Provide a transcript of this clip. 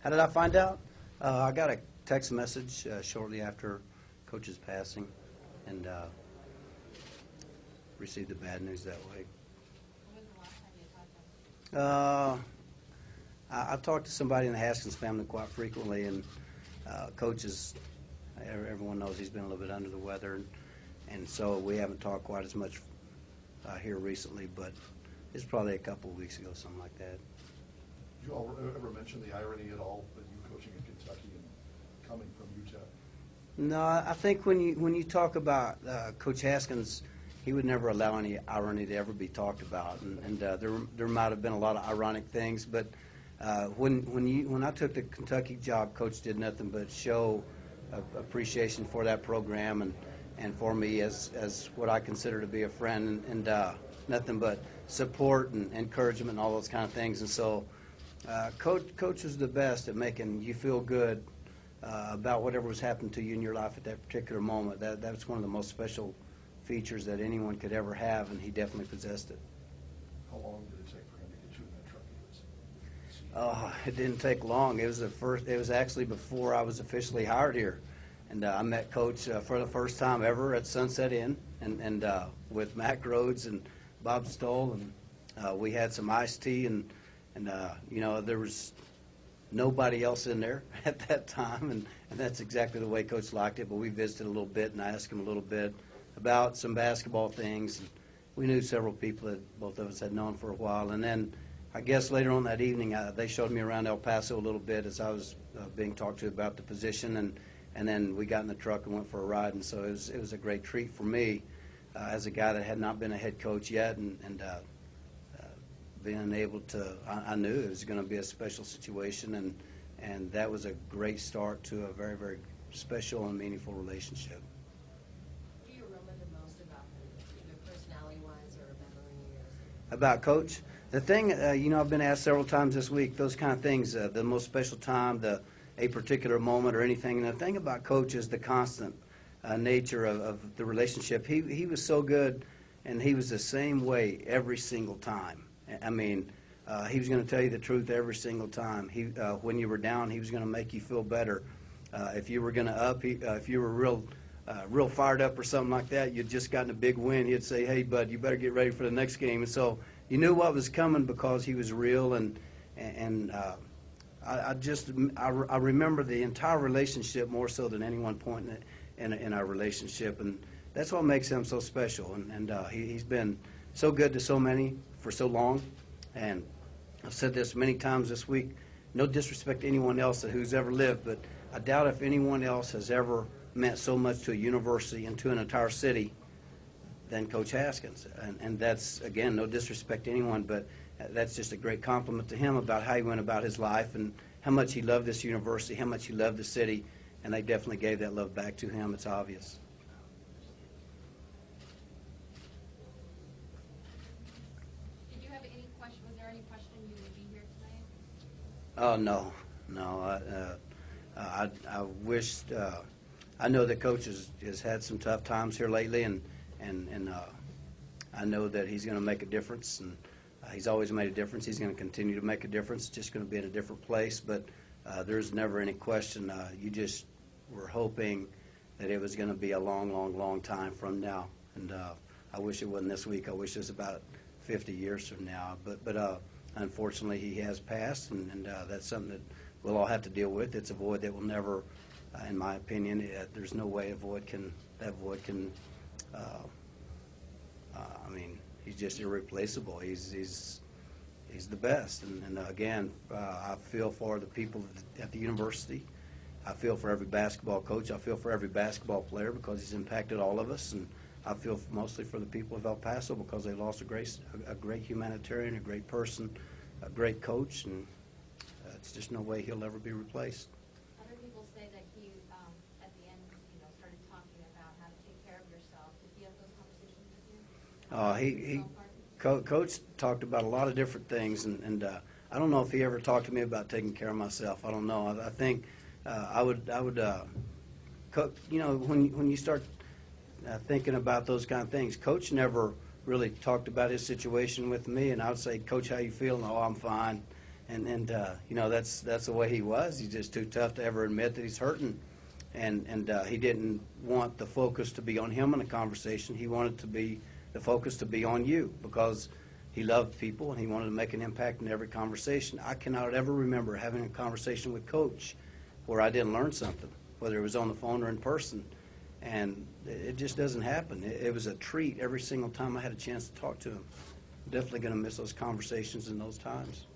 How did I find out? I got a text message shortly after Coach's passing, and received the bad news that way. When was the last time you talked to him? I've talked to somebody in the Haskins family quite frequently, and Coach is, everyone knows he's been a little bit under the weather, and so we haven't talked quite as much here recently, but it's probably a couple of weeks ago, something like that. Did you all ever mention the irony at all that you coaching in Kentucky and coming from UTEP? No, I think when you talk about Coach Haskins, he would never allow any irony to ever be talked about, and there might have been a lot of ironic things, but when I took the Kentucky job, Coach did nothing but show appreciation for that program and for me as what I consider to be a friend, and nothing but support and encouragement and all those kind of things. And so Coach was the best at making you feel good about whatever was happening to you in your life at that particular moment. That was one of the most special features that anyone could ever have, and he definitely possessed it. How long did it take for him to get you in that truck? It didn't take long. It was actually before I was officially hired here, and I met Coach for the first time ever at Sunset Inn, and with Mac Rhodes and Bob Stoll, and we had some iced tea, and you know, there was nobody else in there at that time, and that's exactly the way Coach liked it. But we visited a little bit, and I asked him a little bit about some basketball things. And we knew several people that both of us had known for a while, and then I guess later on that evening they showed me around El Paso a little bit as I was being talked to about the position, and then we got in the truck and went for a ride. And so it was a great treat for me as a guy that had not been a head coach yet, and being able to, I knew it was going to be a special situation, and that was a great start to a very, very special and meaningful relationship. What do you remember the most about him, either personality-wise or memory? About Coach? The thing, you know, I've been asked several times this week, those kind of things, the most special time, a particular moment or anything. And the thing about Coach is the constant nature of the relationship. He was so good, and he was the same way every single time. I mean, he was going to tell you the truth every single time. When you were down, he was going to make you feel better. If you were going to up, if you were real fired up or something like that, you'd just gotten a big win, he'd say, "Hey, bud, you better get ready for the next game." And so you knew what was coming because he was real, and I remember the entire relationship more so than any one point in our relationship, and that's what makes him so special. And he's been so good to so many for so long, and I've said this many times this week, no disrespect to anyone else who's ever lived, but I doubt if anyone else has ever meant so much to a university and to an entire city than Coach Haskins. And that's, again, no disrespect to anyone, but that's just a great compliment to him about how he went about his life and how much he loved this university, how much he loved the city, and they definitely gave that love back to him. It's obvious. Was there any question you would be here tonight? Oh, no. I wished, I know that Coach has had some tough times here lately, and I know that he's going to make a difference, and he's always made a difference. He's going to continue to make a difference. It's just going to be in a different place, but there's never any question. You just were hoping that it was going to be a long time from now, and I wish it wasn't this week. I wish it was about 50 years from now, but unfortunately he has passed, and that's something that we'll all have to deal with. It's a void that will never, in my opinion, there's no way that void can, I mean, he's just irreplaceable. He's the best, and again, I feel for the people at the university. I feel for every basketball coach. I feel for every basketball player because he's impacted all of us, and I feel mostly for the people of El Paso because they lost a great humanitarian, a great person, a great coach, and it's just no way he'll ever be replaced. Other people say that he, at the end, started talking about how to take care of yourself. Did he have those conversations with you? Coach talked about a lot of different things, and I don't know if he ever talked to me about taking care of myself. I don't know. I think I would, when you start thinking about those kind of things, Coach never really talked about his situation with me, and I would say, "Coach, how you feeling?" "Oh, I'm fine." And you know, that's the way he was. He's just too tough to ever admit that he's hurting. And he didn't want the focus to be on him in the conversation. He wanted the focus to be on you, because he loved people and he wanted to make an impact in every conversation. I cannot ever remember having a conversation with Coach where I didn't learn something, whether it was on the phone or in person. And it just doesn't happen. It was a treat every single time I had a chance to talk to him. I'm definitely going to miss those conversations and those times.